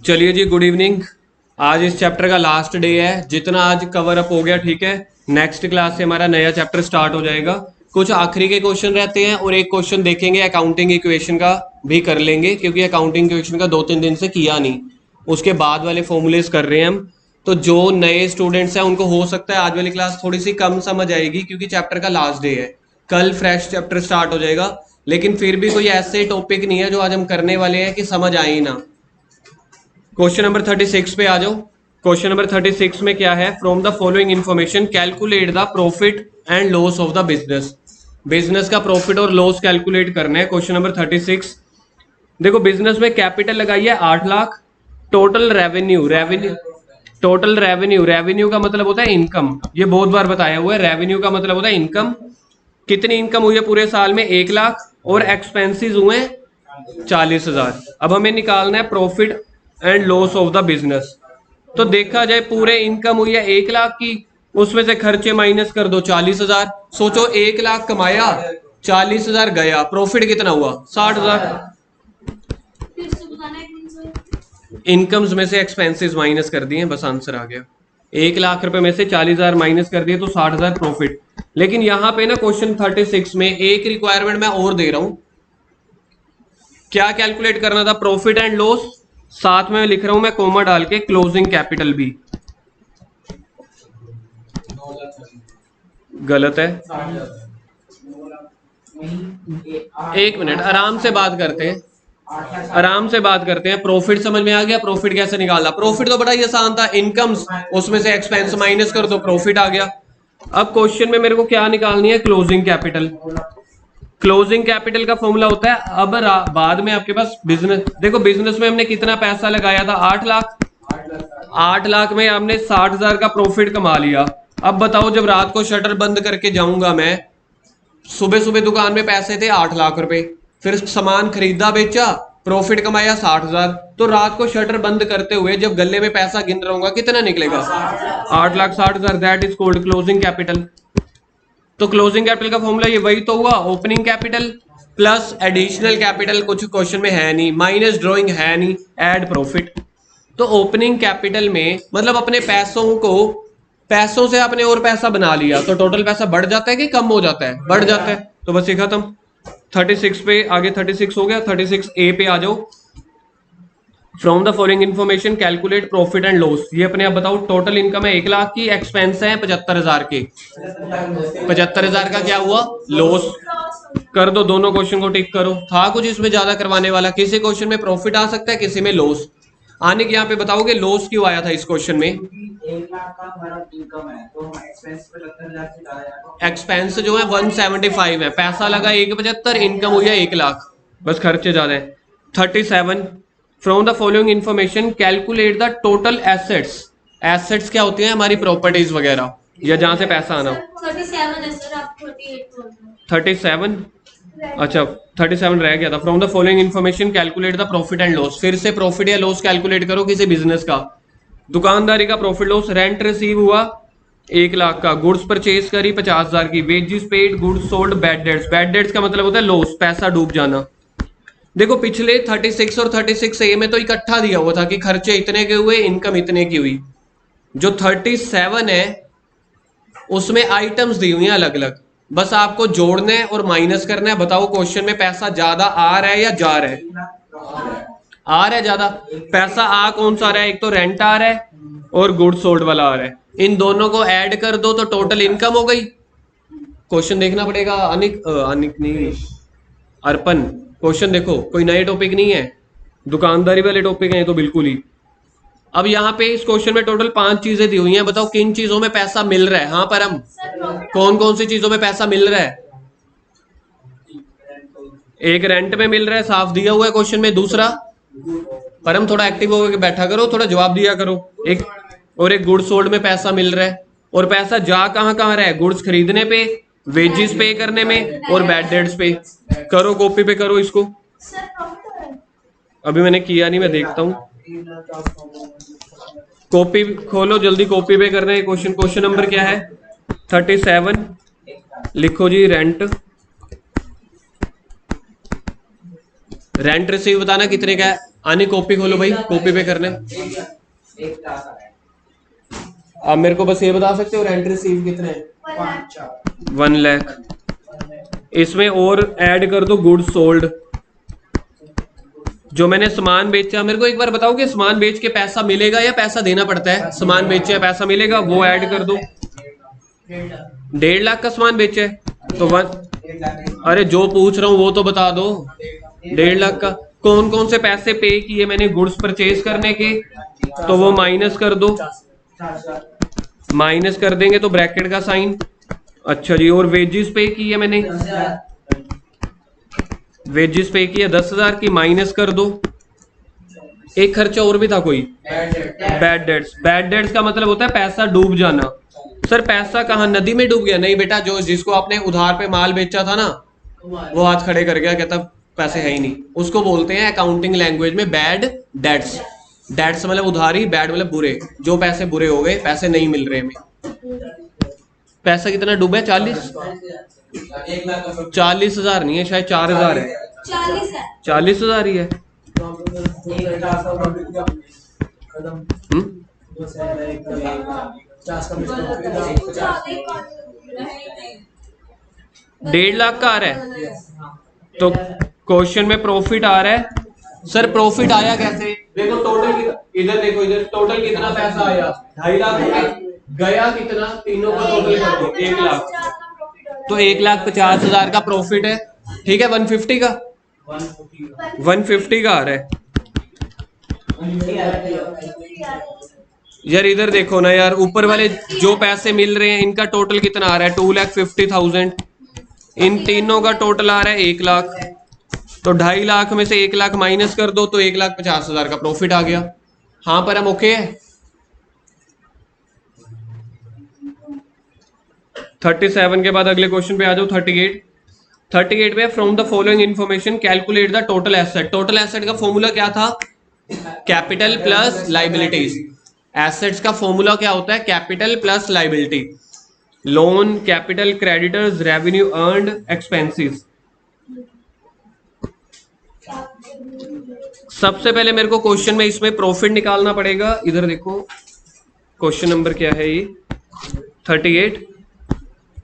चलिए जी, good evening. आज इस चैप्टर का लास्ट डे है। जितना आज कवर अप हो गया ठीक है। नेक्स्ट क्लास से हमारा नया चैप्टर स्टार्ट हो जाएगा। कुछ आखिरी के क्वेश्चन रहते हैं और एक क्वेश्चन देखेंगे अकाउंटिंग इक्वेशन का भी कर लेंगे, क्योंकि अकाउंटिंग इक्वेशन का 2-3 दिन से किया नहीं। उसके बाद वाले फॉर्मूलेस कर रहे हैं हम। तो जो नए स्टूडेंट्स हैं उनको हो सकता है आज वाली क्लास थोड़ी सी कम समझ आएगी, क्योंकि चैप्टर का लास्ट डे है। कल फ्रेश चैप्टर स्टार्ट हो जाएगा। लेकिन फिर भी कोई ऐसे टॉपिक नहीं है जो आज हम करने वाले हैं कि समझ आए ही ना। क्वेश्चन नंबर 36 पे आ जाओ। क्वेश्चन नंबर 36 में क्या है? From the following information calculate the profit and loss of the business. Business का प्रॉफिट और लॉस कैलकुलेट करना है। Question number 36। देखो, बिजनेस में कैपिटल लगाई है 8 लाख। टोटल रेवेन्यू का मतलब होता है इनकम। ये बहुत बार बताया हुआ है। रेवेन्यू का मतलब होता है इनकम। कितनी इनकम हुई है पूरे साल में? 1 लाख। और एक्सपेंसेस हुए 40,000। अब हमें निकालना है profit and loss of the business. तो देखा जाए पूरे इनकम हुई है 1 लाख की, उसमें से खर्चे माइनस कर दो 40,000। सोचो 1 लाख कमाया, 40,000 गया, प्रॉफिट कितना हुआ? 60,000। इनकम्स में से एक्सपेंसेस माइनस कर दिए, बस आंसर आ गया। 1 लाख रुपए में से 40,000 माइनस कर दिए तो 60,000 प्रॉफिट। लेकिन यहां पे ना क्वेश्चन 36 में एक रिक्वायरमेंट मैं और दे रहा हूं। क्या कैलकुलेट करना था? Profit and loss. साथ में लिख रहा हूं मैं कोमा डाल के क्लोजिंग कैपिटल भी। गलत है। एक मिनट, आराम से बात करते हैं। आराम से बात करते हैं। प्रॉफिट समझ में आ गया? प्रॉफिट कैसे निकालना? प्रॉफिट तो बड़ा ही आसान था। इनकम्स, उसमें से एक्सपेंस माइनस कर दो, प्रॉफिट आ गया। अब क्वेश्चन में मेरे को क्या निकालनी है? Closing capital. क्लोजिंग कैपिटल का फॉर्मूला होता है, अब बाद में आपके पास बिजनेस, देखो बिजनेस में हमने कितना पैसा लगाया था? 8 लाख। 8 लाख में हमने 60,000 का प्रॉफिट कमा लिया। अब बताओ, जब रात को शटर बंद करके जाऊंगा मैं, सुबह सुबह दुकान में पैसे थे 8 लाख रुपए, फिर सामान खरीदा बेचा, प्रॉफिट कमाया 60,000। तो रात को शटर बंद करते हुए जब गले में पैसा गिन रहूंगा कितना निकलेगा? 8,60,000। That is called closing capital. तो क्लोजिंग कैपिटल का फॉर्मूला ये वही तो हुआ, opening capital plus additional capital. कुछ क्वेश्चन में है नहीं, माइनस ड्रॉइंग है नहीं, ऐड प्रॉफिट। तो ओपनिंग कैपिटल में मतलब अपने पैसों से आपने और पैसा बना लिया, तो टोटल पैसा बढ़ जाता है कि कम हो जाता है? बढ़ जाता है। तो बस ये खत्म। 36 पे आगे 36 हो गया। 36 ए पे आ जाओ। From the following information calculate profit and loss. ये अपने आप बताओ। टोटल इनकम है 1 लाख की, एक्सपेंस है 75,000 के। 75,000 का क्या हुआ? लॉस। कर दो, दोनों क्वेश्चन को टिक करो। था कुछ इसमें ज्यादा करवाने वाला? किसी क्वेश्चन में प्रॉफिट आ सकता है, किसी में लॉस। आने के यहाँ पे बताओगे लॉस क्यों आया था इस क्वेश्चन में? 1 लाख का हमारा इनकम है तो एक्सपेंस 75,000 से ज्यादा। एक्सपेंस जो है 175 है, पैसा लगा 175, इनकम हुई है 1 लाख, बस खर्चे ज्यादा है। 37 from the following information calculate the total assets. Assets क्या होती है? हमारी प्रॉपर्टीज वगैरह, या जहां से पैसा आना हो। 37 है सर, आप 38 बोल रहे हो। 37, अच्छा 37 रह गया था। From the following information calculate the profit and loss. फिर से प्रॉफिट या लॉस कैलकुलेट करो किसी बिजनेस का। दुकानदारी का प्रॉफिट लॉस। रेंट रिसीव हुआ 1 लाख का, गुड्स परचेज करी 50,000 की, wages paid, goods sold, bad debts. Bad debts का मतलब होता है लॉस, पैसा डूब जाना। देखो पिछले 36 और 36 ए में तो इकट्ठा दिया हुआ था कि खर्चे इतने के हुए, इनकम इतने की हुई। जो 37 है उसमें आइटम्स दी हुई हैं अलग अलग, बस आपको जोड़ना है और माइनस करना है। बताओ क्वेश्चन में पैसा ज्यादा आ रहा है या जा रहा है? आ रहा है ज्यादा। पैसा आ कौन सा रहा है? एक तो रेंट आ रहा है और गुड सोल्ड वाला आ रहा है। इन दोनों को ऐड कर दो तो टोटल इनकम हो गई। क्वेश्चन देखना पड़ेगा। अनिक नहीं, अर्पण। क्वेश्चन देखो, कोई नए टॉपिक नहीं है, दुकानदारी वाले टॉपिक है तो बिल्कुल ही। अब यहाँ पे इस क्वेश्चन में टोटल 5 चीजें दी हुई हैं। बताओ किन चीजों में पैसा मिल रहा है? हाँ पर हम कौन कौन सी चीजों में पैसा मिल रहा है? एक रेंट में मिल रहा है, साफ दिया हुआ है क्वेश्चन में। दूसरा, पर हम थोड़ा एक्टिव होकर बैठा करो, थोड़ा जवाब दिया करो। एक गुड्स सोल्ड में पैसा मिल रहा है। और पैसा जा कहां कहां रहा है? गुड्स खरीदने पे, वेजेस पे करने में, और बैड डेट्स पे। करो कॉपी पे करो इसको। अभी मैंने किया नहीं, मैं देखता हूं। कॉपी खोलो जल्दी, कॉपी पे करना है क्वेश्चन। क्वेश्चन नंबर क्या है? 37 लिखो जी। रेंट रेंट रिसीव बताना कितने का है। आने कॉपी खोलो भाई, कॉपी पे करने। एक क्लास आ रहा है। आप मेरे को बस ये बता सकते हो रेंट रिसीव कितने हैं? 1 लाख। इसमें और ऐड कर दो गुड्स सोल्ड, जो मैंने सामान बेचा। मेरे को एक बार बताओ कि सामान बेच के पैसा मिलेगा या पैसा देना पड़ता है? सामान बेचे या पैसा मिलेगा, वो ऐड कर दो। 1.5 लाख का सामान बेचे तो 1, अरे जो पूछ रहा हूँ वो तो बता दो। 1.5 लाख का कौन कौन से पैसे पे किए मैंने गुड्स परचेज करने के, तो वो माइनस कर दो। माइनस कर देंगे तो ब्रैकेट का साइन। अच्छा जी, और वेजेस पे की है मैंने, वेजेस पे किया 10,000 की, माइनस कर दो। एक खर्चा और भी था कोई, बैड डेट्स। बैड डेट्स का मतलब होता है पैसा डूब जाना। सर पैसा कहाँ, नदी में डूब गया? नहीं बेटा, जो जिसको आपने उधार पे माल बेचा था ना, वो हाथ खड़े कर गया, कहता पैसे है ही नहीं। उसको बोलते हैं अकाउंटिंग लैंग्वेज में बैड डेट्स। डेट्स मतलब उधारी, बैड मतलब बुरे, जो पैसे बुरे हो गए, पैसे नहीं मिल रहे हमें। पैसा कितना डूबा है? 40। 40,000 नहीं है, शायद 4,000 है। 40 है। 40,000 ही है। डेढ़ लाख का आ रहा है, तो क्वेश्चन में प्रॉफिट आ रहा है। सर प्रॉफिट आया कैसे? देखो टोटल, इधर देखो, इधर टोटल कितना पैसा आया? 2.5 लाख गया कितना? तीनों का टोटल कर दो 1 लाख, तो 1,50,000 का प्रॉफिट है। ठीक है, 150 का 150 का आ रहा है। यार इधर देखो ना यार, ऊपर वाले जो पैसे मिल रहे हैं इनका टोटल कितना आ रहा है? 2,50,000। इन तीनों का टोटल आ रहा है 1 लाख, तो 2.5 लाख में से 1 लाख माइनस कर दो तो 1,50,000 का प्रॉफिट आ गया। हाँ पर हम ओके है। 37 के बाद अगले क्वेश्चन पे आ जाओ। 38 पे from the following information calculate the total asset. Total asset का फॉर्मूला क्या था? Capital plus liabilities. एसेट्स का फॉर्मूला क्या होता है? Capital plus liability. Loan, capital, creditors, revenue earned, expenses. सबसे पहले मेरे को क्वेश्चन में इसमें प्रॉफिट निकालना पड़ेगा। इधर देखो क्वेश्चन नंबर क्या है ये,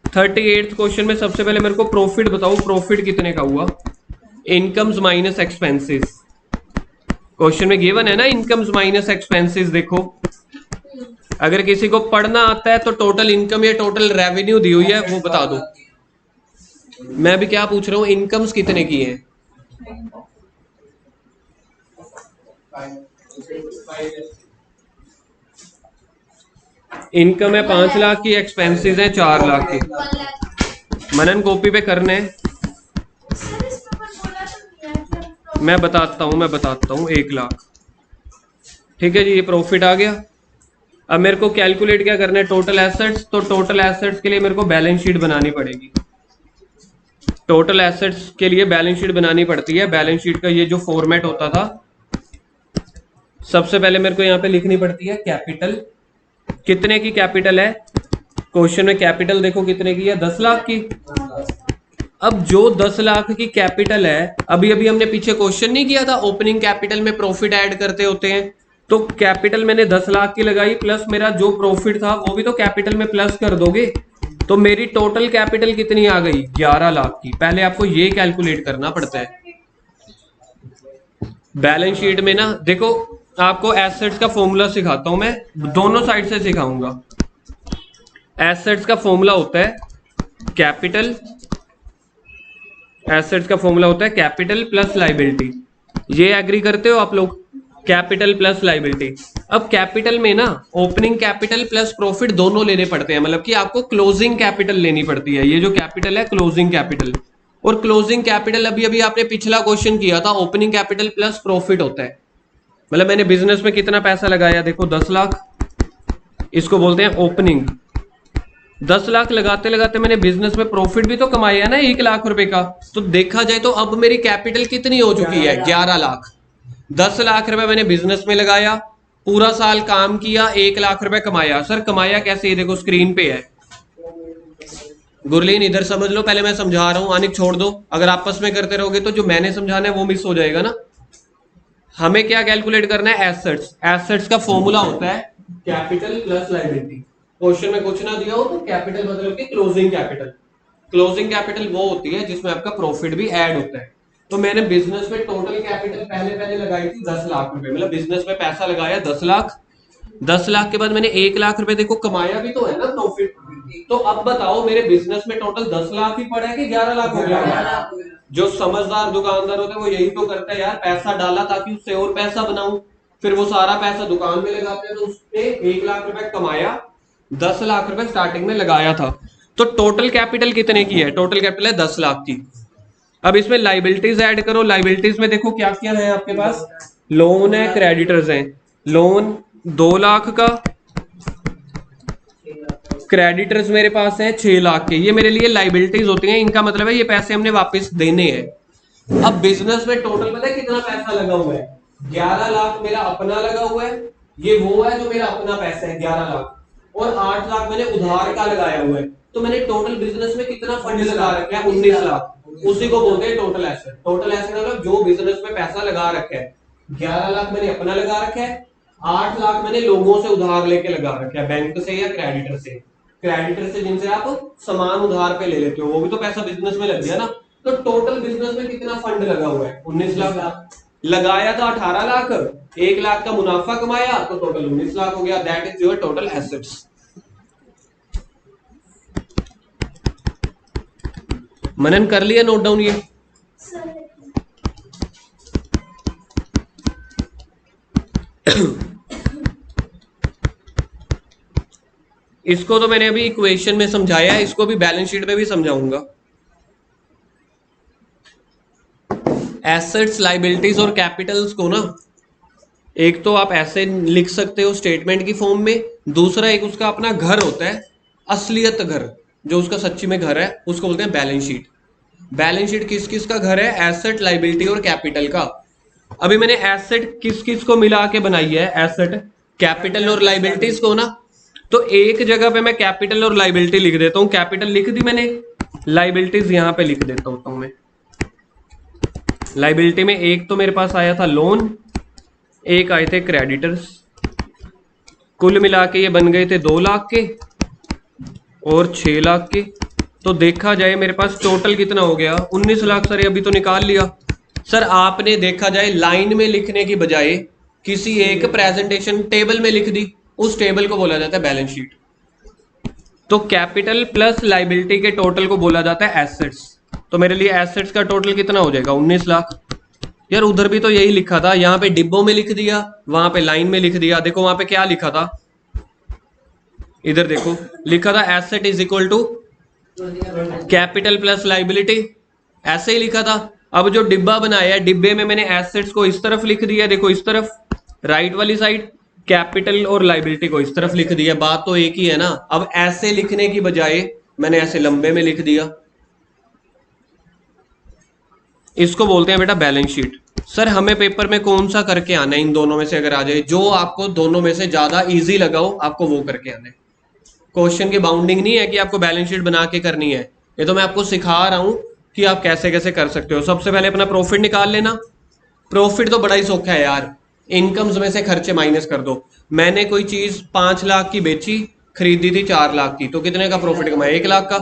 38 क्वेश्चन में सबसे पहले मेरे को प्रॉफिट बताओ, प्रॉफिट कितने का हुआ? Incomes minus expenses. क्वेश्चन में गिवन है ना इनकम्स माइनस एक्सपेंसेस। देखो अगर किसी को पढ़ना आता है तो टोटल इनकम या टोटल रेवेन्यू दी हुई है वो बता दो। मैं भी क्या पूछ रहा हूं, इनकम्स कितने की है? इनकम है 5 लाख की, एक्सपेंसेस है 4 लाख की। मनन कॉपी पे करने, मैं बताता हूं 1 लाख। ठीक है जी, ये प्रॉफिट आ गया। अब मेरे को कैलकुलेट क्या करना है? Total assets. तो टोटल एसेट्स के लिए मेरे को बैलेंस शीट बनानी पड़ेगी। टोटल एसेट्स के लिए बैलेंस शीट बनानी पड़ती है। बैलेंस शीट का ये जो फॉर्मेट होता था, सबसे पहले मेरे को यहाँ पे लिखनी पड़ती है कैपिटल। कितने की कैपिटल है? क्वेश्चन में कैपिटल देखो कितने की है, 10 लाख की। अब जो 10 लाख की कैपिटल है, अभी अभी हमने पीछे क्वेश्चन नहीं किया था, ओपनिंग कैपिटल में प्रॉफिट ऐड करते होते हैं। तो कैपिटल मैंने 10 लाख की लगाई, प्लस मेरा जो प्रॉफिट था वो भी तो कैपिटल में प्लस कर दोगे। तो मेरी टोटल कैपिटल कितनी आ गई? 11 लाख की। पहले आपको ये कैलकुलेट करना पड़ता है। बैलेंस शीट में ना देखो, आपको एसेट्स का फॉर्मूला सिखाता हूं मैं, दोनों साइड से सिखाऊंगा। एसेट्स का फॉर्मूला होता है कैपिटल, एसेट्स का फॉर्मूला होता है कैपिटल प्लस लाइबिलिटी। ये एग्री करते हो आप लोग? Capital plus liability. अब कैपिटल में ना ओपनिंग कैपिटल प्लस प्रॉफिट दोनों लेने पड़ते हैं, मतलब कि आपको क्लोजिंग कैपिटल लेनी पड़ती है। ये जो कैपिटल है क्लोजिंग कैपिटल, और क्लोजिंग कैपिटल अभी अभी आपने पिछला क्वेश्चन किया था, ओपनिंग कैपिटल प्लस प्रॉफिट होता है। मतलब मैंने बिजनेस में कितना पैसा लगाया, देखो 10 लाख, इसको बोलते हैं ओपनिंग। 10 लाख लगाते लगाते मैंने बिजनेस में प्रॉफिट भी तो कमाया ना 1 लाख रुपए का। तो देखा जाए तो अब मेरी कैपिटल कितनी हो चुकी है? 11 लाख। 10 लाख रुपए मैंने बिजनेस में लगाया, पूरा साल काम किया, 1 लाख रुपए कमाया। सर कमाया कैसे? ये देखो स्क्रीन पे है। गुरलीन इधर समझ लो, पहले मैं समझा रहा हूं, आनिक छोड़ दो, अगर आपस में करते रहोगे तो जो मैंने समझाना है वो मिस हो जाएगा ना। हमें क्या कैलकुलेट करना है, एसेट्स। एसेट्स का फॉर्मूला होता है कैपिटल प्लस लायबिलिटी। क्वेश्चन में कुछ ना दिया हो तो कैपिटल मतलब कि क्लोजिंग कैपिटल। क्लोजिंग कैपिटल वो होती है जिसमें आपका प्रॉफिट भी ऐड होता है। तो मैंने बिजनेस में टोटल कैपिटल पहले पहले लगाई थी 10 लाख रुपए, मतलब बिजनेस में पैसा लगाया 10 लाख। 10 लाख के बाद मैंने 1 लाख रुपए देखो कमाया भी तो है ना प्रॉफिट। तो अब बताओ मेरे बिजनेस में टोटल 10 लाख ही पड़ा है कि 11 लाख हो गया। जो समझदार दुकानदार होता है वो यही तो करता है यार, पैसा डाला ताकि उससे और पैसा बनाऊं, फिर वो सारा पैसा दुकान में लगाते हैं। तो उसने 1 लाख रुपए कमाया, 10 लाख रुपए स्टार्टिंग में लगाया था। तो टोटल कैपिटल कितने की है, टोटल कैपिटल है 10 लाख की। अब इसमें लाइबिलिटीज ऐड करो। लाइबिलिटीज में देखो क्या क्या है आपके पास, लोन है, क्रेडिटर्स हैं। लोन 2 लाख का, क्रेडिटर्स मेरे पास है 6 लाख के। ये मेरे लिए लाइबिलिटीज होती हैं, इनका मतलब है ये पैसे हमने वापस देने हैं। अब बिजनेस में टोटल पता है कितना पैसा लगा हुआ है, 11 लाख मेरा अपना लगा हुआ है, ये वो है जो मेरा अपना पैसा है 11 लाख, और 8 लाख मैंने उधार का लगाया हुआ है। तो मैंने टोटल बिजनेस में कितना फंड लगा रखा है, 19 लाख। उसी को बोलते हैं टोटल एसेट। टोटल एसेट मतलब जो बिजनेस में पैसा लगा रखा है, 11 लाख मैंने अपना लगा रखा है, 8 लाख मैंने लोगों से उधार लेके लगा रखा है, बैंक से या क्रेडिटर से। क्रेडिटर से जिनसे आप सामान उधार पे ले लेते हो, वो भी तो पैसा बिजनेस में लग गया ना। तो टोटल बिजनेस में कितना फंड लगा हुआ है, 19 लाख। लगाया था 18 लाख, 1 लाख का मुनाफा कमाया तो टोटल 19 लाख हो गया। That is your total assets. मनन कर लिया नोट डाउन ये? सर इसको तो मैंने अभी इक्वेशन में समझाया है, इसको भी बैलेंस शीट में भी समझाऊंगा। एसेट्स, लाइबिलिटीज और कैपिटल्स को ना, एक तो आप ऐसे लिख सकते हो स्टेटमेंट की फॉर्म में, दूसरा एक उसका अपना घर होता है, असलियत घर, जो उसका सच्ची में घर है, उसको बोलते हैं बैलेंस शीट। बैलेंस शीट किस किस का घर है, एसेट, लाइबिलिटी और कैपिटल का। अभी मैंने एसेट किस किस को मिला के बनाई है, एसेट, कैपिटल और लाइबिलिटीज को ना। तो एक जगह पे मैं कैपिटल और लाइबिलिटी लिख देता हूं, कैपिटल लिख दी मैंने, लाइबिलिटीज यहां पे लिख देता हूं मैं। लाइबिलिटी में एक तो मेरे पास आया था लोन, एक आए थे क्रेडिटर्स, कुल मिला के ये बन गए थे 2 लाख के और 6 लाख के। तो देखा जाए मेरे पास टोटल कितना हो गया, 19 लाख। सर अभी तो निकाल लिया। सर आपने देखा जाए लाइन में लिखने की बजाय किसी एक प्रेजेंटेशन टेबल में लिख दी, उस टेबल को बोला जाता है बैलेंस शीट। तो कैपिटल प्लस लाइबिलिटी के टोटल को बोला जाता है एसेट्स। तो मेरे लिए एसेट्स का टोटल कितना हो जाएगा, 19 लाख। यार उधर भी तो यही लिखा था, यहां पे डिब्बों में लिख दिया, वहां पे लाइन में लिख दिया। देखो वहां पे क्या लिखा था, इधर देखो लिखा था asset is equal to capital plus liability, ऐसे ही लिखा था। अब जो डिब्बा बनाया है, डिब्बे में मैंने एसेट्स को इस तरफ लिख दिया, देखो इस तरफ राइट वाली साइड, कैपिटल और लाइबिलिटी को इस तरफ लिख दिया। बात तो एक ही है ना। अब ऐसे लिखने की बजाय मैंने ऐसे लंबे में लिख दिया, इसको बोलते हैं बेटा बैलेंस शीट। सर हमें पेपर में कौन सा करके आना है, इन दोनों में से अगर आ जाए, जो आपको दोनों में से ज्यादा इजी लगा हो आपको वो करके आना है। क्वेश्चन की बाउंडिंग नहीं है कि आपको बैलेंस शीट बना के करनी है, ये तो मैं आपको सिखा रहा हूं कि आप कैसे कैसे कर सकते हो। सबसे पहले अपना प्रॉफिट निकाल लेना। प्रॉफिट तो बड़ा ही सौखा है यार, इनकम्स में से खर्चे माइनस कर दो। मैंने कोई चीज 5 लाख की बेची, खरीदी थी 4 लाख की, तो कितने का प्रॉफिट कमाया, 1 लाख का।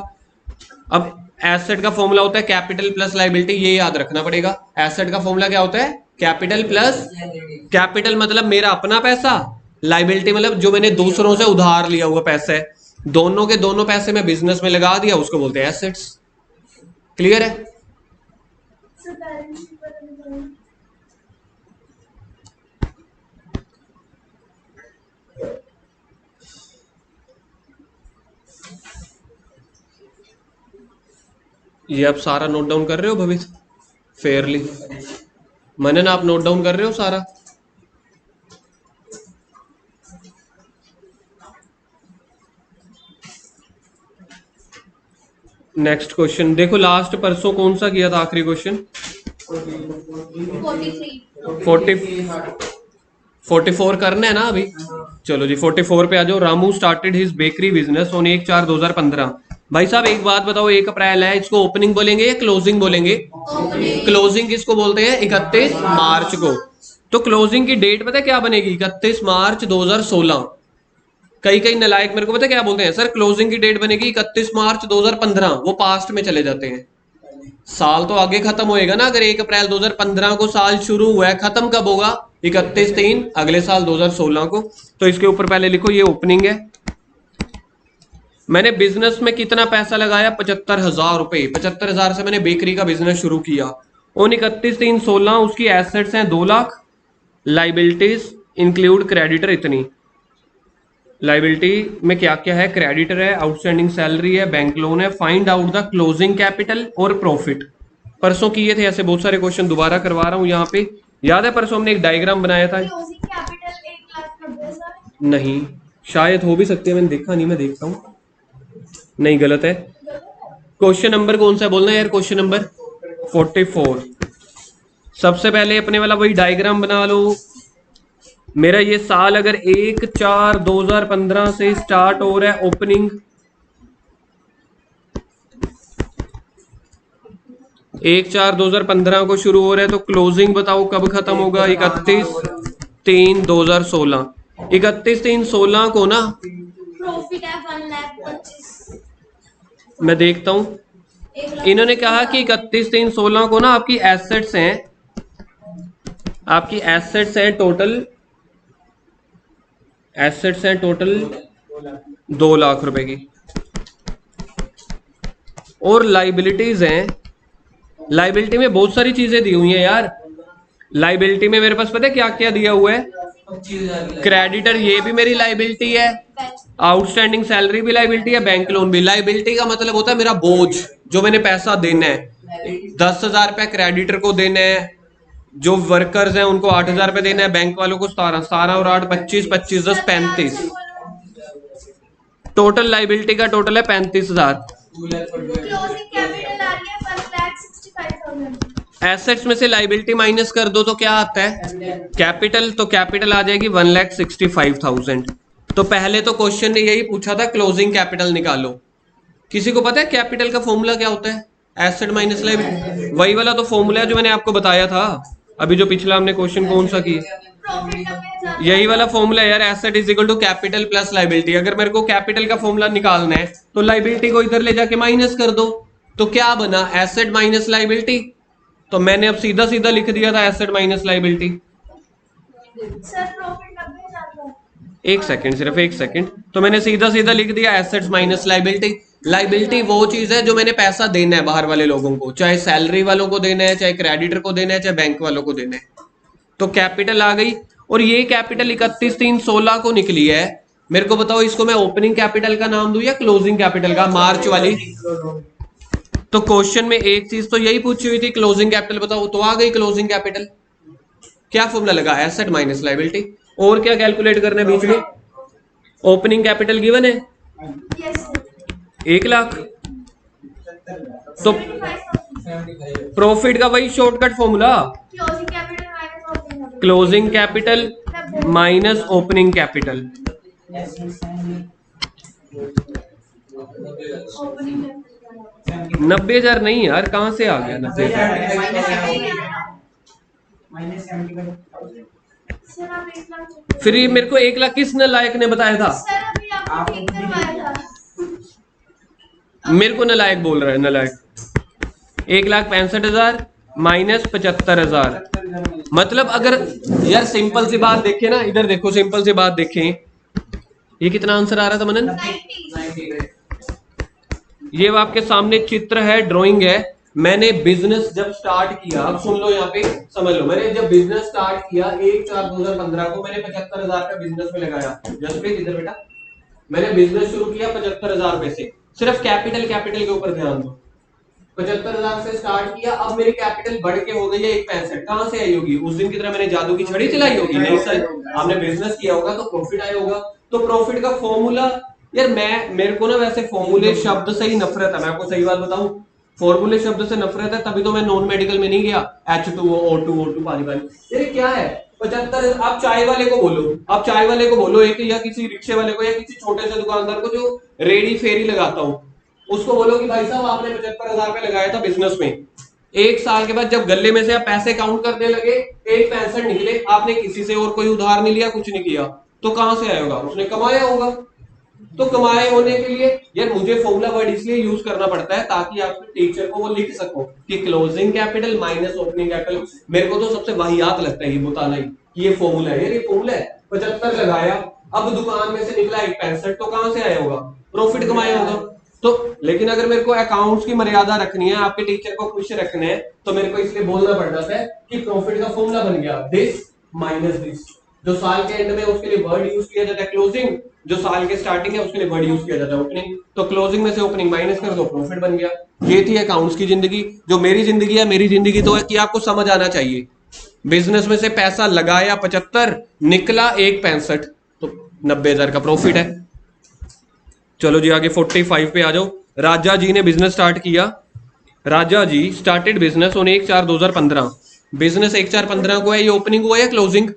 अब एसेट का फॉर्मूला होता है कैपिटल प्लस लाइबिलिटी, ये याद रखना पड़ेगा। एसेट का फॉर्मूला क्या होता है, कैपिटल प्लस, कैपिटल मतलब मेरा अपना पैसा, लाइबिलिटी मतलब जो मैंने दूसरों से उधार लिया हुआ पैसा है। दोनों के दोनों पैसे मैं बिजनेस में लगा दिया, उसको बोलते हैं एसेट्स। क्लियर है? सर बैलेंस शीट पर ये आप सारा नोट डाउन कर रहे हो भविष्य फेयरली? मनन आप नोट डाउन कर रहे हो सारा? नेक्स्ट क्वेश्चन देखो, लास्ट परसों कौन सा किया था आखिरी क्वेश्चन, 44 करना है ना अभी। चलो जी 44 पे आ जाओ। Ramu started his bakery business on 1/4/2015 भाई साहब एक बात बताओ, 1 अप्रैल है, इसको ओपनिंग बोलेंगे या क्लोजिंग बोलेंगे? क्लोजिंग किसको बोलते हैं? 31 मार्च को। तो क्लोजिंग की डेट पता है क्या बनेगी? 31 मार्च 2016। कई कई नालायक मेरे को पता है क्या बोलते हैं, सर क्लोजिंग की डेट बनेगी 31 मार्च 2015। वो पास्ट में चले जाते हैं, साल तो आगे खत्म होएगा ना। अगर 1 अप्रैल 2015 को साल शुरू हुआ है, खत्म कब होगा? 31/3 अगले साल 2016 को। तो इसके ऊपर पहले लिखो ये ओपनिंग है। मैंने बिजनेस में कितना पैसा लगाया? 75,000 रुपए। 75,000 से मैंने बेकरी का बिजनेस शुरू किया। उन 31/3/16 उसकी एसेट्स हैं 2 लाख, लाइबिलिटीज इंक्लूड क्रेडिटर इतनी। लाइबिलिटी में क्या क्या है? क्रेडिटर है, आउटस्टैंडिंग सैलरी है, बैंक लोन है। Find out the closing capital और प्रॉफिट। परसों किए थे ऐसे बहुत सारे क्वेश्चन, दोबारा करवा रहा हूं यहाँ पे। याद है परसों हमने एक डायग्राम बनाया था? Closing capital 1,90,000। नहीं, शायद हो भी सकती है, मैंने देखा नहीं, मैं देखता हूँ। नहीं, गलत है। क्वेश्चन नंबर कौन सा बोलना है यार? Question number 44। सबसे पहले अपने वाला वही डायग्राम बना लो। मेरा ये साल अगर 1/4/2015 से स्टार्ट हो रहा है ओपनिंग, 1/4/2015 को शुरू हो रहा है, तो क्लोजिंग बताओ कब खत्म होगा? 31/3/2016। 31/3/16 को ना, प्रॉफिट है 1,25,000। मैं देखता हूं। इन्होंने कहा कि 31/3/16 को ना आपकी एसेट्स हैं, आपकी एसेट्स हैं टोटल, एसेट्स हैं टोटल 2 लाख रुपए की, और लाइबिलिटीज हैं। लाइबिलिटी में बहुत सारी चीजें दी हुई हैं यार। लाइबिलिटी में मेरे पास पता है क्या क्या दिया हुआ है? 25,000 क्रेडिटर, ये भी मेरी लाइबिलिटी है। आउटस्टैंडिंग सैलरी भी लाइबिलिटी है, बैंक लोन भी। लाइबिलिटी का मतलब होता है मेरा बोझ, जो मैंने पैसा देना है। 10,000 रुपया क्रेडिटर को देना है, जो वर्कर्स हैं उनको 8,000 रुपये देना है, बैंक वालों को 17। 17 और 8 25, 25 10 35। टोटल लाइबिलिटी का टोटल है 35,000। क्लोजिंग कैपिटल आ रही है 1,65,000। एसेट्स में से लाइबिलिटी माइनस कर दो तो क्या आता है? कैपिटल। तो कैपिटल आ जाएगी 1,65,000। तो पहले तो क्वेश्चन ने यही पूछा था क्लोजिंग कैपिटल निकालो। किसी को पता है कैपिटल का फॉर्मूला क्या होता है? Asset minus liability. वही वाला तो फॉर्मूला है जो मैंने आपको बताया था अभी, जो पिछला हमने क्वेश्चन कौन सा किया, प्रॉफिट 90,000। यही वाला फॉर्मूला है यार। Asset is equal to capital plus liability. अगर मेरे को कैपिटल का फॉर्मूला निकालना है तो लाइबिलिटी को इधर ले जाके माइनस कर दो। तो क्या बना? Asset minus liability. तो मैंने अब सीधा सीधा लिख दिया था asset minus liability. Sir profit 90,000। एक सेकंड, सिर्फ एक सेकंड। तो मैंने सीधा सीधा लिख दिया एसेट्स माइनस लाइबिलिटी। लाइबिलिटी वो चीज है जो मैंने पैसा देना है बाहर वाले लोगों को, चाहे सैलरी वालों को देना है, चाहे क्रेडिटर को देना है, चाहे बैंक वालों को देना है। तो कैपिटल आ गई, और ये कैपिटल 31/3/16 को निकली है। मेरे को बताओ इसको मैं ओपनिंग कैपिटल का नाम दूं या क्लोजिंग कैपिटल का? मार्च वाली। तो क्वेश्चन में एक चीज तो यही पूछी हुई थी, क्लोजिंग कैपिटल बताओ, तो आ गई क्लोजिंग कैपिटल। क्या फॉर्मूला लगा? Asset minus liability. और क्या कैलकुलेट करना है बीच में? ओपनिंग कैपिटल गिवन है यस सर। 1 लाख। तो 75,000। प्रॉफिट का वही shortcut formula, closing capital minus opening capital. Closing capital minus opening capital. Opening capital 90,000 नहीं यार, कहां से आ गया 90,000? सर आप 1,00,000। फिर ये मेरे को 1 लाख किस नालायक ने बताया था? सर अभी आपने ठीक करवाया था। मेरे को नालायक बोल रहा है, नालायक। 1,65,000 माइनस 75,000। मतलब अगर यार सिंपल सी बात देखें ना, इधर देखो, सिंपल सी बात देखें, ये कितना आंसर आ रहा था मनन? 90। ये आपके सामने चित्र है, ड्राइंग है। मैंने बिजनेस जब स्टार्ट किया, अब सुन लो यहाँ पे, समझ लो। मैंने जब बिजनेस स्टार्ट किया 1/4/2015 को, मैंने 75,000 का बिजनेस में लगाया। जसप्रीत इधर बेटा, मैंने बिजनेस शुरू किया 75,000 रुपए से। सिर्फ कैपिटल के ऊपर ध्यान दो। 75,000 से स्टार्ट किया, अब मेरी कैपिटल बढ़ के हो गई है 1,65,000। कहां से आई होगी? उस दिन की तरह मैंने जादू की छड़ी चलाई होगी? नहीं सर, आपने बिजनेस किया होगा तो प्रॉफिट आया होगा। तो प्रॉफिट का फॉर्मूला यार, मेरे को ना वैसे फॉर्मूले शब्द से ही नफरत है। मैं आपको सही बात बताऊं, फॉर्मूले शब्द से नफरत है, तभी तो मैं नॉन मेडिकल में नहीं गया। H2O O2 O2 पानी पानी, ये क्या है? 75। आप चाय वाले को बोलो, आप चाय वाले को बोलो एक, या किसी रिक्शे वाले को, या किसी छोटे से दुकानदार को जो रेडी फेरी लगाता हूँ, उसको बोलो कि भाई साहब आपने 75,000 रुपए लगाया था बिजनेस में, एक साल के बाद जब गले में से आप पैसे काउंट करने लगे 1.65 निकले, आपने किसी से और कोई उधार नहीं लिया, कुछ नहीं किया, तो कहां से आएगा? उसने कमाया होगा। तो कमाए होने के लिए यार मुझे फॉर्मूला वर्ड इसलिए यूज करना पड़ता है ताकि आप टीचर को वो लिख सको कि closing capital minus opening capital. मेरे को तो सबसे वाहियात लगता है ये बताना ही कि ये फॉर्मूला है यार, ये फॉर्मूला है। 75 लगाया, अब दुकान में से निकला 1.65, तो कहां से आया होगा? प्रॉफिट कमाया होगा। तो लेकिन अगर मेरे को अकाउंट्स की मर्यादा रखनी है, आपके टीचर को खुश रखना है, तो मेरे को इसलिए बोलना पड़ जाता है कि प्रॉफिट का फॉर्मूला बन गया दिस माइनस दिस। जो साल के एंड में उसके लिए वर्ड यूज किया जाता है क्लोजिंग, जो साल के स्टार्टिंग है उसके लिए वर्ड यूज किया जाता है ओपनिंग। तो क्लोजिंग में से ओपनिंग माइनस कर दो, प्रॉफिट बन गया। ये थी अकाउंट्स की जिंदगी। जो मेरी जिंदगी है, मेरी जिंदगी तो है कि आपको समझ आना चाहिए, बिजनेस में से पैसा लगाया 75, निकला 1.65, तो 90,000 का प्रॉफिट है। चलो जी आगे 45 पे आ जाओ। राजा जी ने बिजनेस स्टार्ट किया। राजा जी स्टार्टेड बिजनेस ऑन 1/4/2015। बिजनेस 1/4/15 को है, ये ओपनिंग हुआ या क्लोजिंग?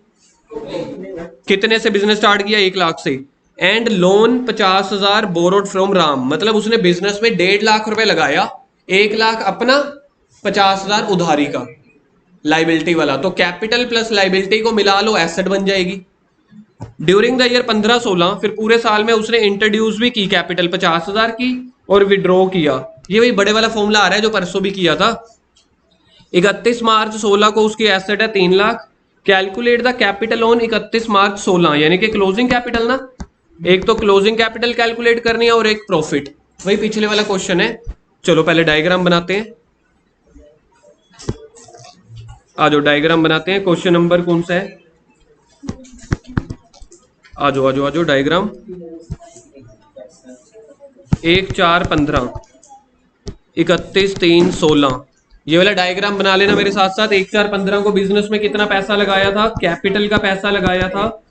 कितने से बिजनेस स्टार्ट किया? 1 लाख से। And loan 50,000 borrowed from Ram, मतलब उसने बिजनेस में 1.5 लाख रुपए लगाया, 1 लाख अपना, 50,000 उधारी का, लाइबिलिटी वाला। तो कैपिटल प्लस लाइबिलिटी को मिला लो, एसेट बन जाएगी। ड्यूरिंग द ईयर 15-16, फिर पूरे साल में उसने इंट्रोड्यूस भी की कैपिटल 50,000 की और विड्रॉ किया। ये वही बड़े वाला फॉर्मूला आ रहा है जो परसों भी किया था। 31 मार्च 16 को उसकी एसेट है 3 lakh. Calculate the capital on 31 मार्च 16, यानी कि क्लोजिंग कैपिटल ना, एक तो क्लोजिंग कैपिटल कैलकुलेट करनी है और एक प्रॉफिट, वही पिछले वाला क्वेश्चन है। चलो पहले डायग्राम बनाते हैं, आ जाओ डायग्राम बनाते हैं। क्वेश्चन नंबर कौन सा है? आ जाओ आ जाओ आ जाओ डायग्राम 1/4/15, 31/3/16, ये वाला डायग्राम बना लेना मेरे साथ साथ। 1/4/15 को बिजनेस में कितना पैसा लगाया था? कैपिटल का पैसा लगाया था।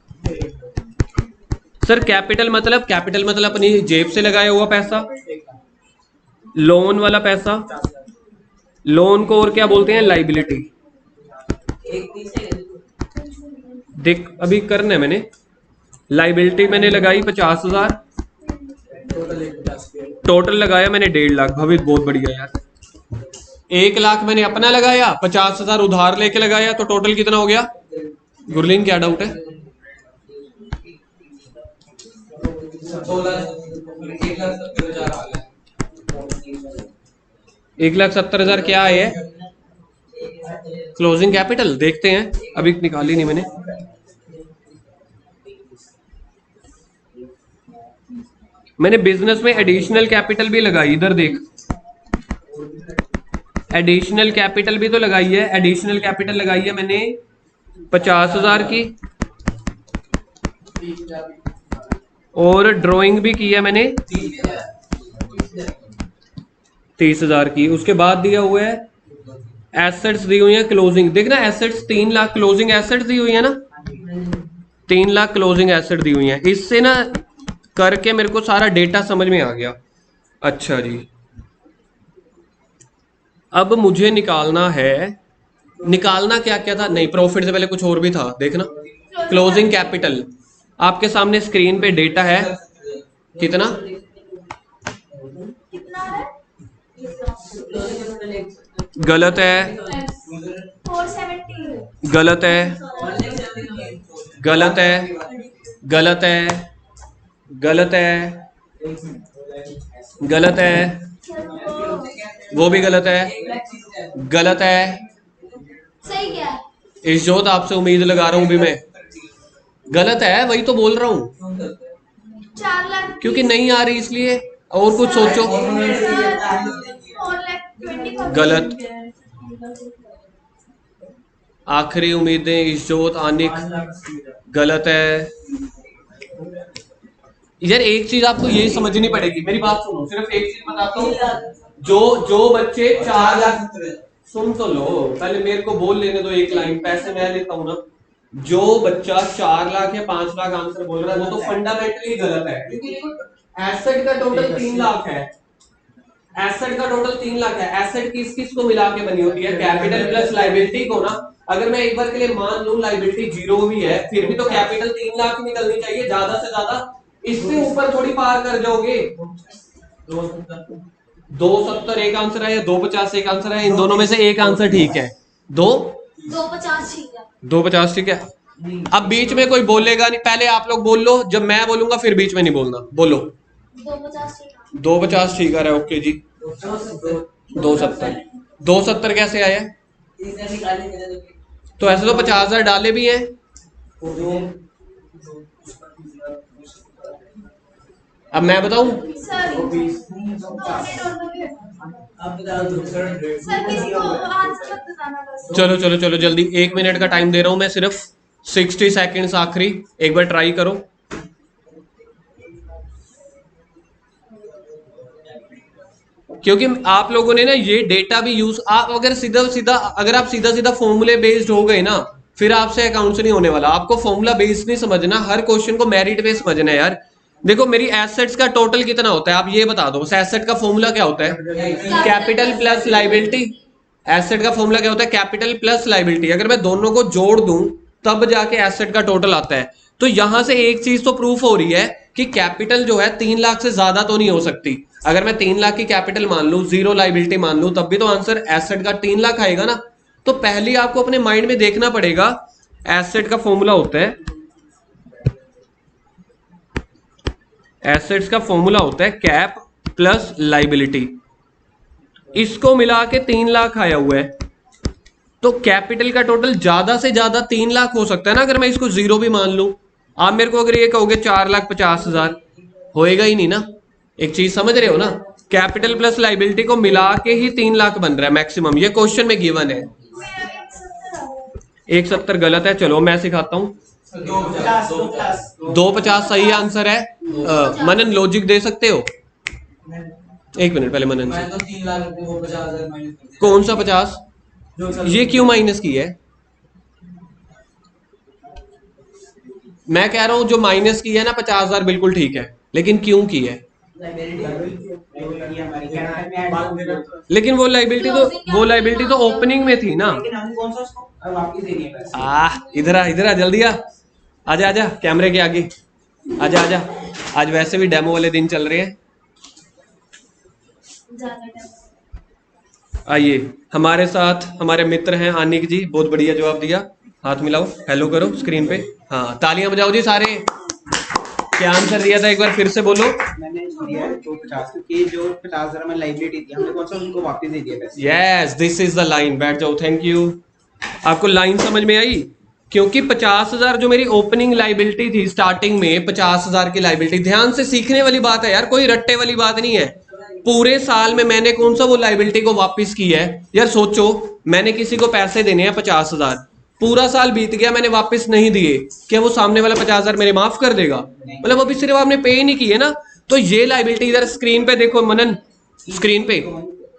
सर कैपिटल मतलब अपनी जेब से लगाया हुआ पैसा, लोन वाला पैसा, लोन को और क्या बोलते हैं? लाइबिलिटी। देख अभी करना है मैंने, लाइबिलिटी मैंने लगाई 50,000, टोटल लगाया मैंने 1.5 लाख। भवित बहुत बढ़िया यार। 1 लाख मैंने अपना लगाया, 50,000 उधार लेके लगाया, तो टोटल कितना हो गया? गुरलीन क्या डाउट है? 1,70,000 क्या है? क्लोजिंग कैपिटल देखते हैं, अभी निकाली नहीं मैंने। मैंने बिजनेस में एडिशनल कैपिटल भी लगाई, इधर देख, एडिशनल कैपिटल भी तो लगाई है। एडिशनल कैपिटल लगाई है मैंने 50,000 की, और ड्राइंग भी की है मैंने 30,000 की। उसके बाद दिया हुआ है एसेट्स दी हुई है क्लोजिंग, देखना एसेट्स 3 लाख क्लोजिंग एसेट्स दी हुई है ना, 3 लाख क्लोजिंग एसेट दी हुई है। इससे ना करके मेरे को सारा डेटा समझ में आ गया। अच्छा जी, अब मुझे निकालना है, निकालना क्या क्या था? नहीं, प्रॉफिट से पहले कुछ और भी था, देखना। क्लोजिंग कैपिटल आपके सामने स्क्रीन पे डेटा है, कितना? कितना है? गलत है, 470 गलत है, गलत है, गलत है, गलत है, गलत है, वो भी गलत है, गलत है। सही क्या है? इशजोत आपसे उम्मीद लगा रहा हूं भी मैं, गलत है, वही तो बोल रहा हूं, 4 लाख क्योंकि नहीं आ रही इसलिए। और कुछ सोचो। 4,20,000 गलत। आखिरी उम्मीदें इशजोत आनिक, गलत है। यार एक चीज आपको ये समझनी पड़ेगी, मेरी बात सुनो, सिर्फ एक चीज बताता हूँ। जो बच्चे 4 लाख, सुन तो लो पहले, मेरे को बोल लेने दो एक लाइन, पैसे मैं लेता हूं ना। जो बच्चा 4 लाख या 5 लाख आंसर बोल रहा है वो तो फंडामेंटली गलत है, क्योंकि एसेट का टोटल 3 लाख है, एसेट का टोटल 3 लाख है। एसेट किस किस को मिला के बनी होती है? कैपिटल प्लस लाइबिलिटी को ना। अगर मैं एक बार के लिए मान लूं लाइबिलिटी 0 भी है, फिर भी तो कैपिटल 3 लाख निकलनी चाहिए ज्यादा से ज्यादा, इससे ऊपर थोड़ी पार कर जाओगे। 270 एक आंसर है या 250 एक आंसर है? इन दोनों में से एक आंसर ठीक है। 250 ठीक है। 250 ठीक है। अब बीच में कोई बोलेगा नहीं, पहले आप लोग बोल लो, जब मैं बोलूंगा फिर बीच में नहीं बोलना। बोलो 250 ठीक है। 250 ठीक है, ओके जी। 270 270 कैसे आया? तो ऐसे तो 50,000 डाले भी हैं। अब मैं बताऊं? सर सर किसको आंसर मत बताना बस। चलो चलो चलो जल्दी, 1 मिनट का टाइम दे रहा हूं मैं सिर्फ, 60 सेकेंड्स आखिरी, एक बार ट्राई करो। क्योंकि आप लोगों ने ना ये डेटा भी यूज, आप अगर सीधा सीधा, अगर आप सीधा सीधा फॉर्मूले बेस्ड हो गए ना, फिर आपसे अकाउंट्स नहीं होने वाला। आपको फॉर्मूला बेस्ड नहीं समझना, हर क्वेश्चन को मेरिट बेस्ड समझना है यार। देखो मेरी एसेट्स का टोटल कितना होता है आप ये बता दो। एसेट का फॉर्मूला क्या होता है? Capital plus liability. एसेट का फॉर्मूला क्या होता है? Capital plus liability. अगर मैं दोनों को जोड़ दूं तब जाके एसेट का टोटल आता है। तो यहां से एक चीज तो प्रूफ हो रही है कि कैपिटल जो है 3 लाख से ज्यादा तो नहीं हो सकती। अगर मैं 3 लाख की कैपिटल मान लूं, 0 लाइबिलिटी मान लूं, तब भी तो आंसर एसेट का 3 लाख आएगा ना। तो पहले आपको अपने माइंड में देखना पड़ेगा, एसेट का फॉर्मूला होता है, एसेट्स का फॉर्मूला होता है कैप प्लस लाइबिलिटी। इसको मिला के 3 लाख आया हुआ है, तो कैपिटल का टोटल ज्यादा से ज्यादा 3 लाख हो सकता है ना, अगर मैं इसको 0 भी मान लूं। आप मेरे को अगर ये कहोगे 4,50,000, होएगा ही नहीं ना। एक चीज समझ रहे हो ना, कैपिटल प्लस लाइबिलिटी को मिला के ही 3 लाख बन रहा है मैक्सिमम, ये क्वेश्चन में गिवन है। 170 गलत है, चलो मैं सिखाता हूं। 250 सही आंसर है। मनन लॉजिक दे सकते हो? 1 मिनट पहले मनन से। तो 3 लाख रुपए वो 50,000 माइनस कौन सा 50? ये क्यों माइनस की है? मैं कह रहा हूं जो माइनस की है ना 50,000 बिल्कुल ठीक है, लेकिन क्यों की है? लेकिन वो लाइबिलिटी तो ओपनिंग में थी ना। लेकिन हम कौन सा उसको वापस दे दिए पैसे। इधर आ, इधर आ, जल्दी आ, आजा आजा कैमरे के आगे, आजा आजा। आज वैसे भी डेमो वाले दिन चल रहे हैं। आइए हमारे साथ हमारे मित्र हैं आनिक जी, बहुत बढ़िया जवाब दिया। हाथ मिलाओ, हेलो करो स्क्रीन पे। हाँ तालियां बजाओ जी सारे। क्या आंसर दिया था एक बार फिर से बोलो। मैंने दिया 250 क्योंकि जो 50,000 में लाइबिलिटी थी हमने कौन सा उनको वापस दे दिया पैसे। Yes this is the line, बैठ जाओ, थैंक यू। आपको लाइन समझ में आई? क्योंकि 50,000 जो मेरी ओपनिंग लाइबिलिटी थी स्टार्टिंग में, 50,000 की लाइबिलिटी, ध्यान से सीखने वाली बात है यार, कोई रट्टे वाली बात नहीं है। पूरे साल में मैंने कौन सा वो लाइबिलिटी को वापस की है यार? सोचो, मैंने किसी को पैसे देने हैं 50,000, पूरा साल बीत गया मैंने वापस नहीं दिए, क्या वो सामने वाला 50,000 मेरे माफ कर देगा? मतलब अभी सिर्फ आपने पे ही नहीं किए ना। तो ये लाइबिलिटी इधर स्क्रीन पे देखो मनन, स्क्रीन पे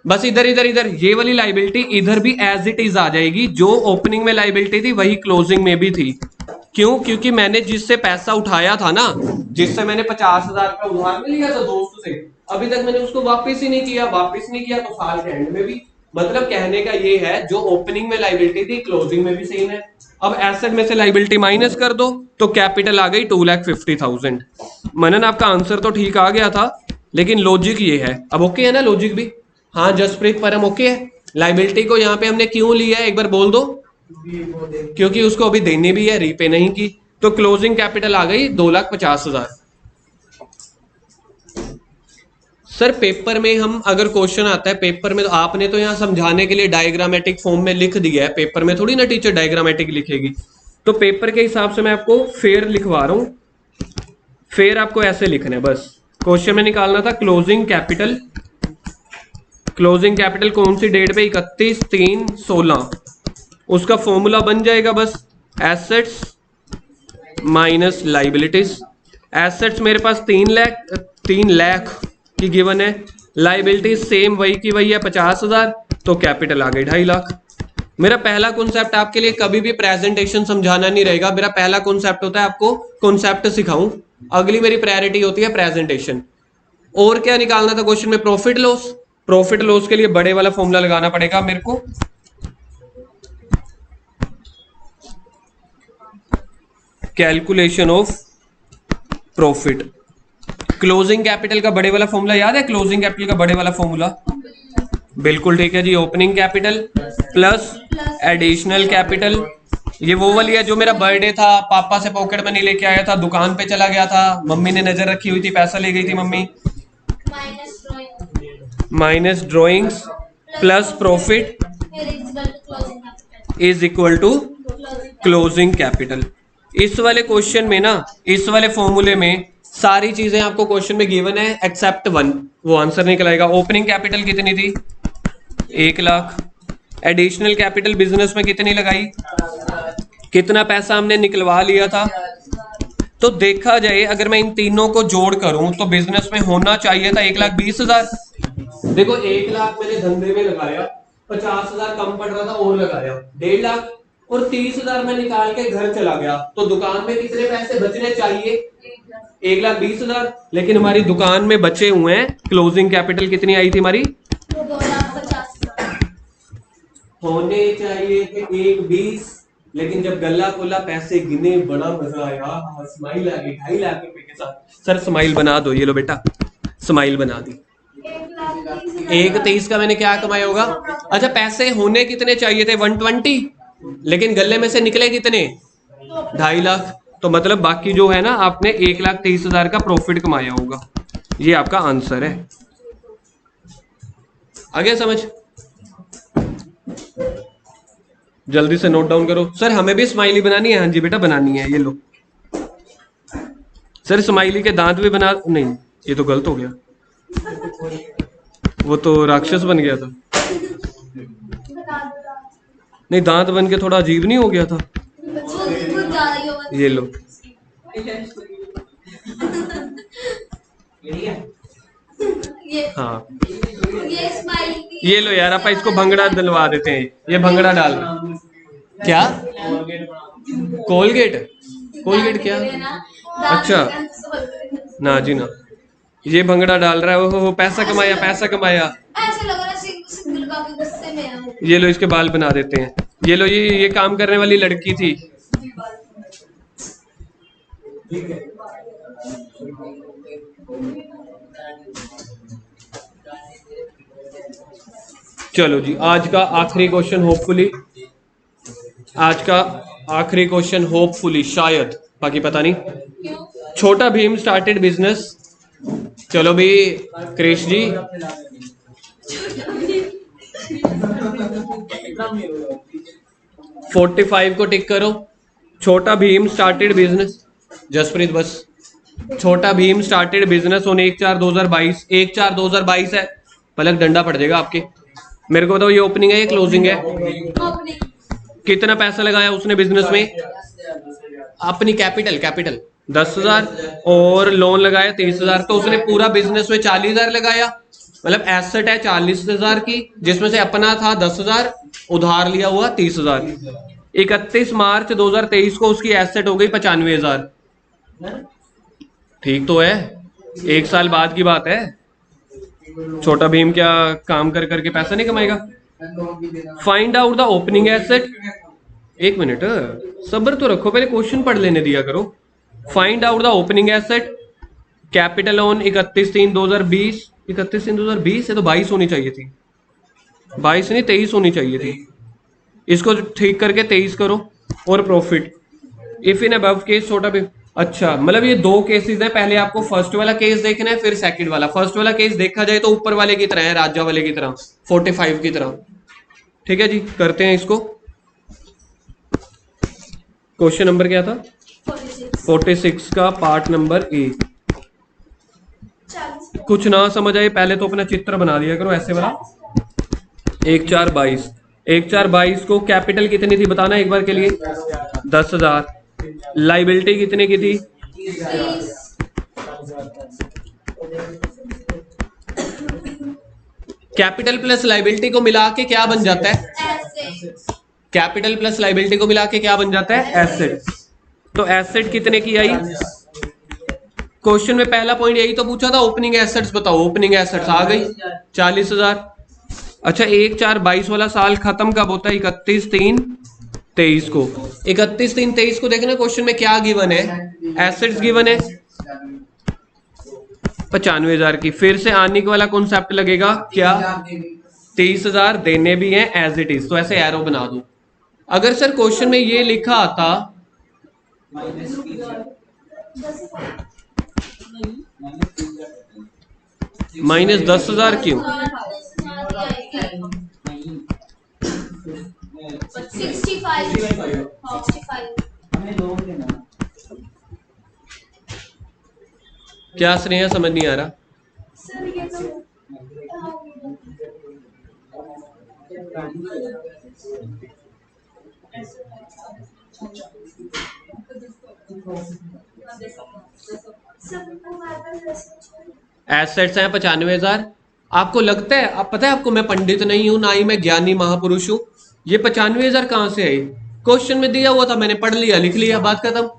बस इधर इधर इधर, ये वाली लाइबिलिटी इधर भी एज इट इज आ जाएगी। जो ओपनिंग में लाइबिलिटी थी वही क्लोजिंग में भी थी। क्यों? क्योंकि मैंने जिससे पैसा उठाया था ना, जिससे मैंने 50,000 का उधार में लिया था दोस्त से, अभी तक मैंने उसको वापस ही नहीं किया। वापस नहीं किया तो साल के एंड में भी। मतलब कहने का ये है, जो ओपनिंग में लाइबिलिटी थी क्लोजिंग में भी सेम है। अब एसेट में से लाइबिलिटी माइनस कर दो तो कैपिटल आ गई 2,50,000। मनन आपका आंसर तो ठीक आ गया था, लेकिन लॉजिक ये है। अब ओके है ना लॉजिक भी? हाँ जसप्रीत परम ओके है। लाइबिलिटी को यहाँ पे हमने क्यों लिया है एक बार बोल दो। क्योंकि उसको अभी देनी भी है, रीपे नहीं की। तो क्लोजिंग कैपिटल आ गई 2,50,000। सर पेपर में हम अगर क्वेश्चन आता है पेपर में, तो आपने तो यहाँ समझाने के लिए डायग्रामेटिक फॉर्म में लिख दिया है, पेपर में थोड़ी ना टीचर डायग्रामेटिक लिखेगी। तो पेपर के हिसाब से मैं आपको फेयर लिखवा रहा हूं। फेयर आपको ऐसे लिखना है, बस क्वेश्चन में निकालना था क्लोजिंग कैपिटल। क्लोजिंग कैपिटल कौन सी डेट पे? 31/3/16। उसका फॉर्मूला बन जाएगा बस एसेट्स माइनस लाइबिलिटीज। एसेट्स मेरे पास 3 लाख की गिवन है, लाइबिलिटीज सेम वही की वही है 50,000, तो कैपिटल आ गई 2.5 लाख। मेरा पहला कॉन्सेप्ट आपके लिए कभी भी प्रेजेंटेशन समझाना नहीं रहेगा। मेरा पहला कॉन्सेप्ट होता है आपको कॉन्सेप्ट सिखाऊं, अगली मेरी प्रायोरिटी होती है प्रेजेंटेशन। और क्या निकालना था क्वेश्चन में? Profit loss. प्रॉफिट लॉस के लिए बड़े वाला फॉर्मूला लगाना पड़ेगा मेरे को, calculation of profit. Closing capital का बड़े वाला फॉर्मूला याद है? क्लोजिंग कैपिटल का बड़े वाला फॉर्मूला बिल्कुल ठीक है जी। Opening capital plus additional capital, ये वो वाली है जो मेरा बर्थडे था, पापा से पॉकेट मनी लेके आया था, दुकान पे चला गया था, मम्मी ने नजर रखी हुई थी, पैसा ले गई थी mummy, minus drawing minus drawings plus profit is equal to closing capital. इस वाले क्वेश्चन में ना, इस वाले फॉर्मूले में सारी चीजें आपको क्वेश्चन में गिवन है एक्सेप्ट वन, वो आंसर निकल आएगा। ओपनिंग कैपिटल कितनी थी? 1 लाख। एडिशनल कैपिटल बिजनेस में कितनी लगाई? कितना पैसा हमने निकलवा लिया था? तो देखा जाए अगर मैं इन तीनों को जोड़ करूं तो बिजनेस में होना चाहिए था 1,20,000। देखो 1 लाख मैंने धंधे में लगाया, 50,000 कम पड़ रहा था और लगाया 1.5 लाख, और 30,000 मैं निकाल के घर चला गया, तो दुकान में कितने पैसे बचने चाहिए? 1,20,000। लेकिन हमारी दुकान में बचे हुए हैं, क्लोजिंग कैपिटल कितनी आई थी हमारी? 2,50,000 होने चाहिए थे 1,20,000, लेकिन जब गल्ला खोला पैसे गिने बड़ा मजा आया, स्माइल आ गई 2.5 लाख रुपए के साथ। सर स्माइल बना दो, ये लो बेटा स्माइल बना दी। 1,30,000 का मैंने क्या कमाया होगा? अच्छा पैसे होने कितने चाहिए थे? 120, लेकिन गल्ले में से निकले कितने? 2.5 लाख। तो मतलब बाकी जो है ना, आपने 1,30,000 का प्रॉफिट कमाया होगा। ये आपका आंसर है। आ गया समझ? जल्दी से नोट डाउन करो। सर हमें भी स्माइली बनानी है? हाँ जी बेटा बनानी है, ये लो। सर स्माइली के दांत भी बना, नहीं ये तो गलत हो गया, वो तो राक्षस बन गया था। नहीं दांत बन के थोड़ा अजीब नहीं हो गया था? ये लो। हाँ ये स्माइल ये लो यार, आप इसको भंगड़ा दिलवा देते हैं। ये भंगड़ा डाल क्या? कोलगेट? कोलगेट क्या? अच्छा ना जी ना, ये भंगड़ा डाल रहा है। वो पैसा कमाया, पैसा कमाया। ऐसे लग रहा है सिंगल का गुस्से में है। ये लो इसके बाल बना देते हैं। ये लो, ये काम करने वाली लड़की थी। चलो जी, आज का आखिरी क्वेश्चन होपफुली, आज का आखिरी क्वेश्चन होपफुली, शायद, बाकी पता नहीं। छोटा भीम स्टार्टेड बिजनेस। चलो भी क्रिश जी, फोर्टी 45 को टिक करो। छोटा भीम स्टार्टेड बिजनेस, जसप्रीत बस। छोटा भीम स्टार्टेड बिजनेस ऑन 1/4/2022। 1/4/2022 है, पलक डंडा पड़ जाएगा आपके। मेरे को बताओ ये ओपनिंग है या क्लोजिंग है? कितना पैसा लगाया उसने बिजनेस में? अपनी कैपिटल 10,000 और लोन लगाया 30,000, तो उसने पूरा बिजनेस में 40,000 लगाया। मतलब एसेट है 40,000 की, जिसमें से अपना था 10,000, उधार लिया हुआ 30,000। 31 मार्च 2023 को उसकी एसेट हो गई 95,000। ठीक तो है, 1 साल बाद की बात है। छोटा भीम क्या काम कर करके पैसा नहीं कमाएगा? Find out the opening asset. एक मिनट सब्र तो रखो, पहले क्वेश्चन पढ़ लेने दिया करो। Find out the opening asset capital on 31/3/2020। 31/3/2020 है तो 22 होनी चाहिए थी, 22 नहीं 23 होनी चाहिए थी। इसको ठीक करके 23 करो। और profit if in above case छोटा भीम। अच्छा मतलब ये 2 केसेस हैं, पहले आपको फर्स्ट वाला केस देखना है फिर सेकंड वाला। फर्स्ट वाला केस देखा जाए तो ऊपर वाले की तरह है, राजा वाले की तरह, 45 की तरह। ठीक है जी, करते हैं इसको। क्वेश्चन नंबर क्या था? 46 का पार्ट नंबर ए। कुछ ना समझ आए पहले तो अपना चित्र बना दिया करो ऐसे वाला। 1/4/22। 1/4/22 को कैपिटल कितनी थी बताना एक बार के लिए? 10,000। लाइबिलिटी कितने की थी? कैपिटल प्लस लाइबिलिटी को मिला के क्या बन जाता है? कैपिटल प्लस लाइबिलिटी को मिला के क्या बन जाता है? एसेट। तो एसेट कितने की आई? क्वेश्चन में पहला पॉइंट यही तो पूछा था, ओपनिंग एसेट्स बताओ। ओपनिंग एसेट्स आ गई 40,000। अच्छा 1/4/22 वाला साल खत्म कब होता है? 31/3/23 को। 31/3/23 को देखना क्वेश्चन में क्या गिवन है? एसेट्स गिवन है। 95,000 की। फिर से आने वाला कॉन्सेप्ट लगेगा क्या, 30,000 देने भी हैं एज इट इज, तो ऐसे एरो बना दो। अगर सर क्वेश्चन में ये लिखा आता -10,000 क्यों, 65 क्या स्नेहा समझ नहीं आ रहा? सर ये तो एसेट्स हैं 95,000। आपको लगता है, आप पता है आपको, मैं पंडित नहीं हूं ना ही मैं ज्ञानी महापुरुष हूं, ये 95,000 कहां से आई? क्वेश्चन में दिया हुआ था, मैंने पढ़ लिया, लिख लिया, बात खत्म।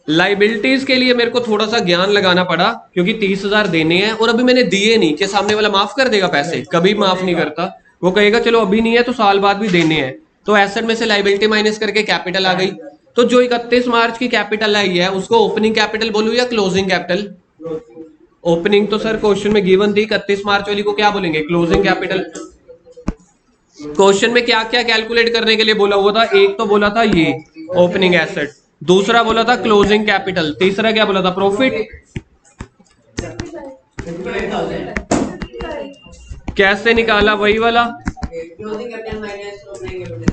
लाइबिलिटीज के लिए मेरे को थोड़ा सा ज्ञान लगाना पड़ा, क्योंकि 30,000 देने हैं और अभी मैंने दिए नहीं, कि सामने वाला माफ कर देगा पैसे? कभी माफ नहीं करता, वो कहेगा चलो अभी नहीं है तो साल बाद भी देने हैं। तो एसेट में से लाइबिलिटी माइनस करके कैपिटल आ गई। तो जो 31 मार्च की कैपिटल आई है उसको ओपनिंग कैपिटल बोलूं या क्लोजिंग कैपिटल? ओपनिंग तो सर क्वेश्चन में गिवन थी, 31 मार्च वाली को क्या बोलेंगे, क्लोजिंग कैपिटल। क्वेश्चन में क्या क्या कैलकुलेट करने के लिए बोला हुआ था? एक तो बोला था ये ओपनिंग एसेट, दूसरा बोला था क्लोजिंग कैपिटल, तीसरा क्या बोला था, प्रॉफिट। कैसे निकाला? वही वाला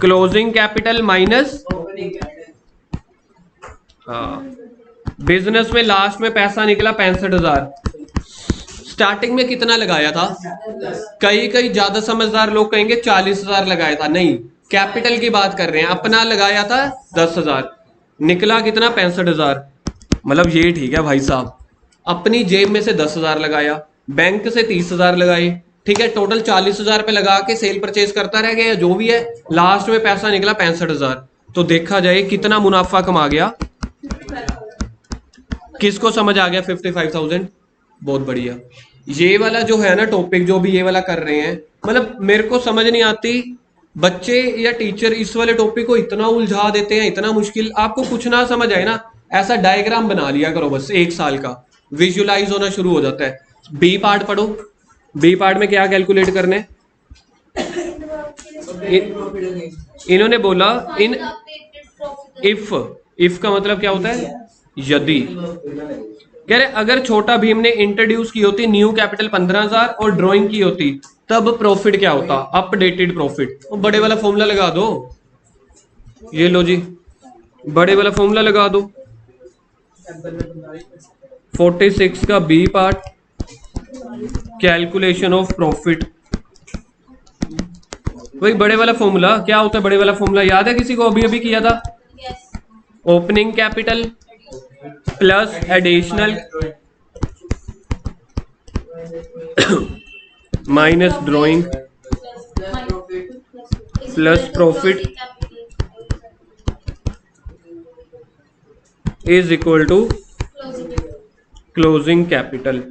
क्लोजिंग कैपिटल माइनस, हाँ। बिजनेस में लास्ट में पैसा निकला 65,000। स्टार्टिंग में कितना लगाया था? कई ज्यादा समझदार लोग कहेंगे 40,000 लगाया था, नहीं, कैपिटल की बात कर रहे हैं। अपना लगाया था 10,000, निकला कितना, 65,000। मतलब ये ठीक है भाई साहब, अपनी जेब में से 10,000 लगाया, बैंक से 30,000 लगाए, ठीक है, टोटल 40,000 पे लगा के सेल परचेज करता रह गया, जो भी है, लास्ट में पैसा निकला 65,000। तो देखा जाए कितना मुनाफा कमा गया। किसको समझ आ गया 55,000? बहुत बढ़िया। ये वाला जो है ना टॉपिक, जो भी ये वाला कर रहे हैं, मतलब मेरे को समझ नहीं आती, बच्चे या टीचर इस वाले टॉपिक को इतना उलझा देते हैं, इतना मुश्किल। आपको कुछ ना समझ आए ना, ऐसा डायग्राम बना लिया करो बस, 1 साल का विजुलाइज होना शुरू हो जाता है। बी पार्ट पढ़ो, बी पार्ट में क्या कैलकुलेट करने, इन्होंने बोला इन इफ का मतलब क्या होता है, यदि। कह रहे अगर छोटा भीम ने इंट्रोड्यूस की होती न्यू कैपिटल 15,000 और ड्राइंग की होती, तब प्रॉफिट क्या होता, अपडेटेड प्रॉफिट। तो बड़े वाला फॉर्मूला लगा दो, ये लो जी, बड़े वाला फॉर्मूला लगा दो। 46 का B part, calculation of profit, वही बड़े वाला फॉर्मूला। क्या होता है बड़े वाला फॉर्मूला, याद है किसी को? अभी अभी किया था, opening capital plus additional minus drawing plus profit is equal to closing capital.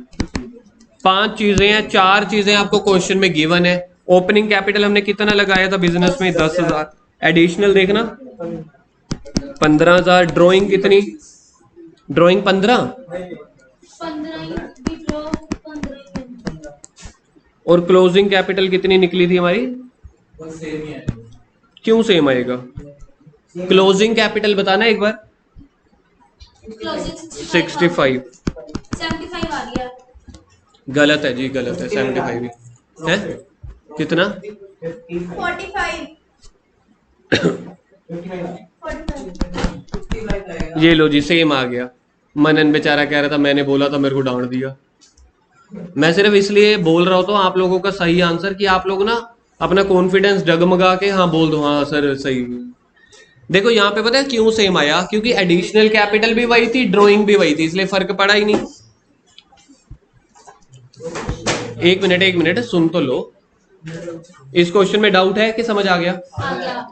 5 चीजें हैं, 4 चीजें आपको क्वेश्चन में गिवन है। ओपनिंग कैपिटल हमने कितना लगाया था बिजनेस में, 10,000। एडिशनल देखना 15,000। ड्राइंग कितनी, ड्राइंग 15 और क्लोजिंग कैपिटल कितनी निकली थी हमारी? क्यों सेम आएगा? क्लोजिंग कैपिटल बताना एक बार। 65 75 आ गया। गलत है जी, गलत है, 75 ही है। कितना? 45 ये लो जी, सेम आ गया। मनन बेचारा कह रहा था मैंने बोला था, मेरे को डांट दिया। मैं सिर्फ इसलिए बोल रहा हूँ तो आप लोगों का सही आंसर, कि आप लोग ना अपना कॉन्फिडेंस डगमगा के हाँ बोल दो, हाँ सर सही। देखो यहाँ पे पता है क्यों सेम आया, क्योंकि एडिशनल कैपिटल भी वही थी, ड्राइंग भी वही थी, इसलिए फर्क पड़ा ही नहीं। एक मिनट सुन तो लो। इस क्वेश्चन में डाउट है कि समझ आ गया? आ गया।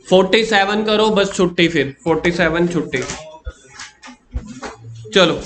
47 करो बस, छुट्टी। फिर 47 छुट्टी। चलो।